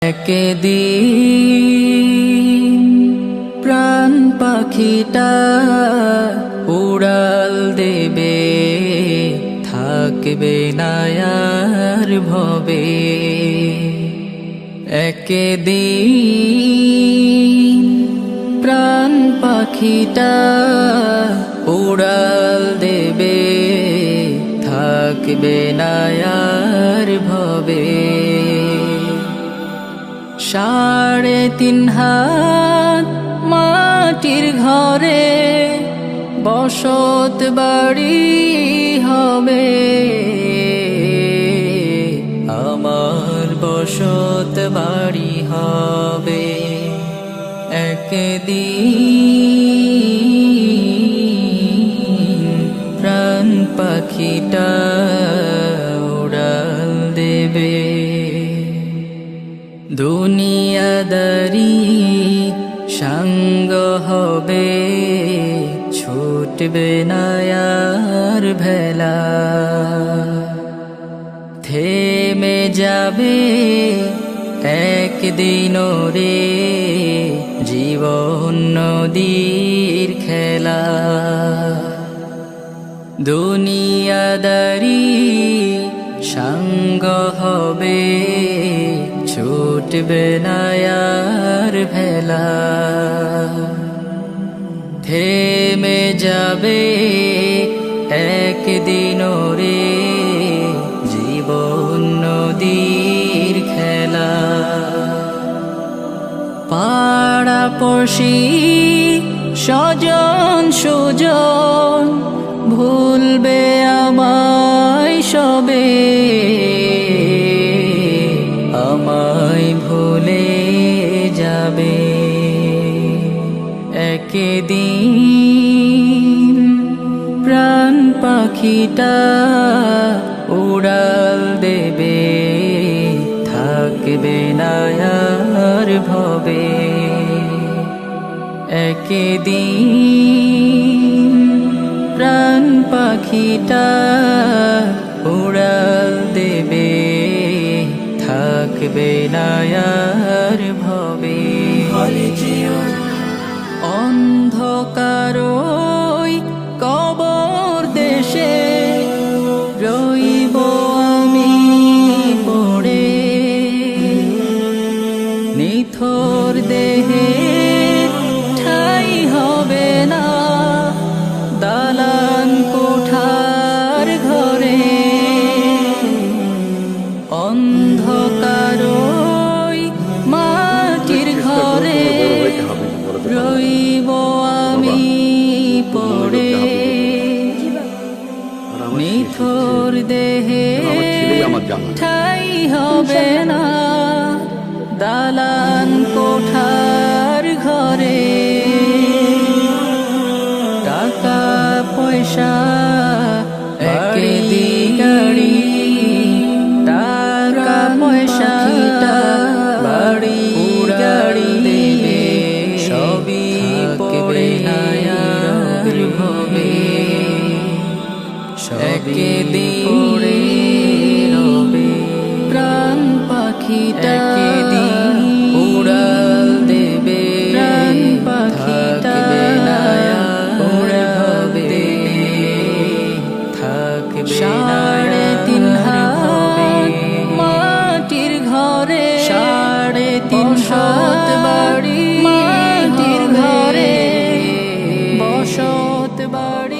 একদিন প্রাণ পাখিটা উড়াল দেবে, থাকবে না আর ভবে। একদিন প্রাণ পাখিটা উড়াল দেবে, থাকবে না আর ভবে। 3.5 হাত মাটির ঘরে বসত বাড়ি হবে, আমার বসত বাড়ি হবে। একদিন প্রাণ পাখিটা উড়াল দেবে। দুনিয়াদারি সঙ্গ হবে, ছুটবে না আর ভেলা। থেমে যাবে একদিন রে জীবন নদীর খেলা। দুনিয়াদারি সঙ্গ হবে, ছুটবে না আর ভেলা। থেমে যাবে একদিন রে জীবন নদীর খেলা। পাড়াপড়শি স্বজন সুজন ভুলবে আমায় সবে, আমায় ভুলে যাবে। একদিন প্রাণ পাখিটা উড়াল দেবে, থাকবে না আর ভবে। একদিন প্রাণ পাখিটা উড়াল দেবে, থাকবে না আর ভবে। অন্ধকার কবর দেশে রইব আমি পড়ে, নিথর দেহে ঠাই হবে না দালান কোঠার ঘরে। অন্ধকার মাটির ঘরে রইব আমি পড়ে, নিথর দেহে ঠাই হবে না দালান কোঠার ঘরে। টাকা পয়সা একদিন গাড়ি, টাকা পয়সা বাড়ি গাড়ি দেবে, সবই পড়ে না আর ভবে। একদিন পড়ে রবে প্রাণ পাখিটা উড়াল দেবে, প্রাণ পাখিটা উড়ে ভবে, থাকবে 3.5 হাত মাটির ঘরে, 3.5 হাত বাড়ি মাটির ঘরে বসত বাড়ি।